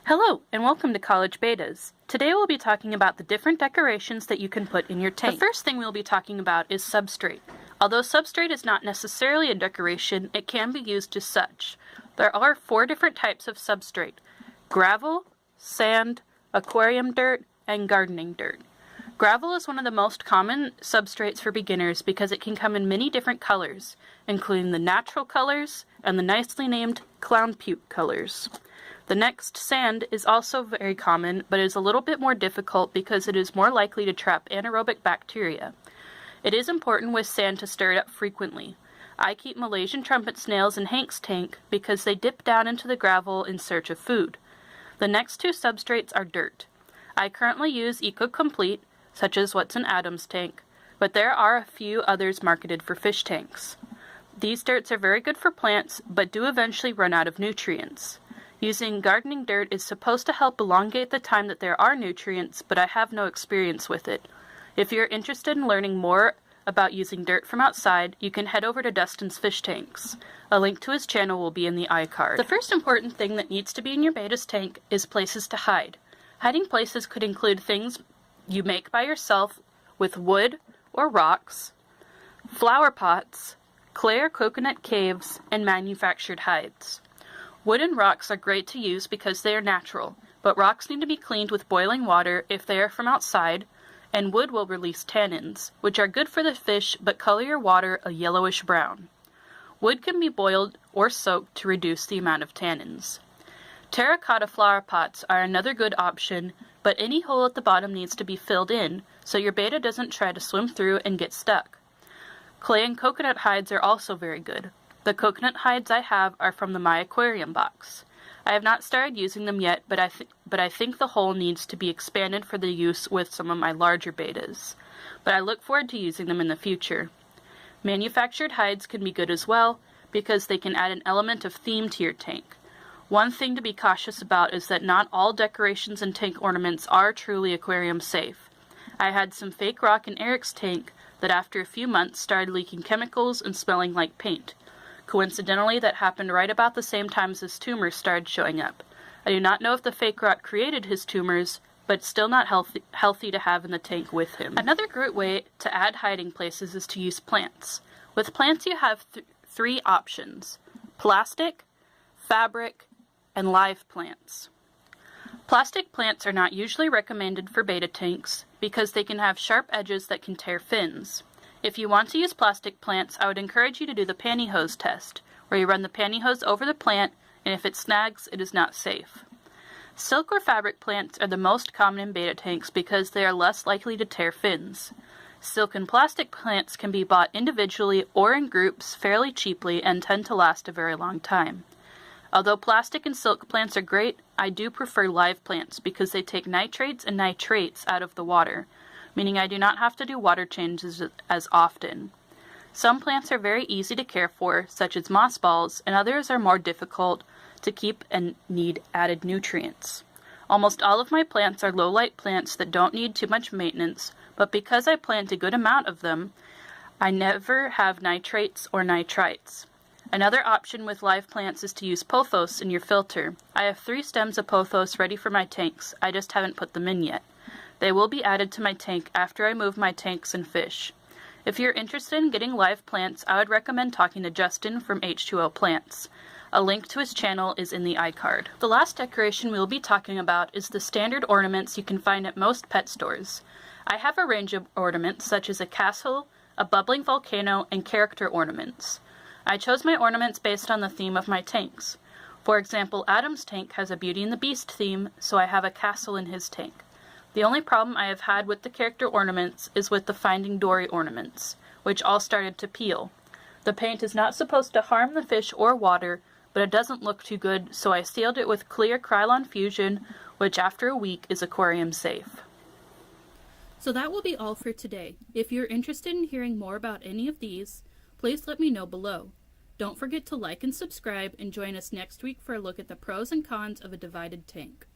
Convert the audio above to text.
Hello, and welcome to College Bettas. Today we'll be talking about the different decorations that you can put in your tank. The first thing we'll be talking about is substrate. Although substrate is not necessarily a decoration, it can be used as such. There are 4 different types of substrate: gravel, sand, aquarium dirt, and gardening dirt. Gravel is one of the most common substrates for beginners because it can come in many different colors, including the natural colors and the nicely named clown puke colors. The next, sand, is also very common, but is a little bit more difficult because it is more likely to trap anaerobic bacteria. It is important with sand to stir it up frequently. I keep Malaysian trumpet snails in Hank's tank because they dip down into the gravel in search of food. The next 2 substrates are dirt. I currently use Eco-Complete, such as what's in Adam's tank, but there are a few others marketed for fish tanks. These dirts are very good for plants, but do eventually run out of nutrients. Using gardening dirt is supposed to help elongate the time that there are nutrients, but I have no experience with it. If you're interested in learning more about using dirt from outside, you can head over to Dustin's fish tanks. A link to his channel will be in the iCard. The first important thing that needs to be in your Bettas tank is places to hide. Hiding places could include things you make by yourself with wood or rocks, flower pots, clay or coconut caves, and manufactured hides. Wood and rocks are great to use because they are natural, but rocks need to be cleaned with boiling water if they are from outside, and wood will release tannins, which are good for the fish but color your water a yellowish brown. Wood can be boiled or soaked to reduce the amount of tannins. Terracotta flower pots are another good option, but any hole at the bottom needs to be filled in so your betta doesn't try to swim through and get stuck. Clay and coconut hides are also very good. The coconut hides I have are from the My Aquarium box. I have not started using them yet, but I think the hole needs to be expanded for the use with some of my larger bettas. But I look forward to using them in the future. Manufactured hides can be good as well, because they can add an element of theme to your tank. One thing to be cautious about is that not all decorations and tank ornaments are truly aquarium safe. I had some fake rock in Eric's tank that after a few months started leaking chemicals and smelling like paint. Coincidentally, that happened right about the same time as his tumors started showing up. I do not know if the fake rock created his tumors, but it's still not healthy to have in the tank with him. Another great way to add hiding places is to use plants. With plants you have 3 options: plastic, fabric, and live plants. Plastic plants are not usually recommended for betta tanks because they can have sharp edges that can tear fins. If you want to use plastic plants, I would encourage you to do the pantyhose test, where you run the pantyhose over the plant, and if it snags, it is not safe. Silk or fabric plants are the most common in betta tanks because they are less likely to tear fins. Silk and plastic plants can be bought individually or in groups fairly cheaply and tend to last a very long time. Although plastic and silk plants are great, I do prefer live plants because they take nitrates and nitrates out of the water, meaning I do not have to do water changes as often. Some plants are very easy to care for, such as moss balls, and others are more difficult to keep and need added nutrients. Almost all of my plants are low-light plants that don't need too much maintenance, but because I plant a good amount of them, I never have nitrates or nitrites. Another option with live plants is to use Pothos in your filter. I have 3 stems of Pothos ready for my tanks, I just haven't put them in yet. They will be added to my tank after I move my tanks and fish. If you're interested in getting live plants, I would recommend talking to Justin from H2O Plants. A link to his channel is in the iCard. The last decoration we'll be talking about is the standard ornaments you can find at most pet stores. I have a range of ornaments such as a castle, a bubbling volcano, and character ornaments. I chose my ornaments based on the theme of my tanks. For example, Adam's tank has a Beauty and the Beast theme, so I have a castle in his tank. The only problem I have had with the character ornaments is with the Finding Dory ornaments, which all started to peel. The paint is not supposed to harm the fish or water, but it doesn't look too good, so I sealed it with clear Krylon Fusion, which after a week is aquarium safe. So that will be all for today. If you're interested in hearing more about any of these, please let me know below. Don't forget to like and subscribe, and join us next week for a look at the pros and cons of a divided tank.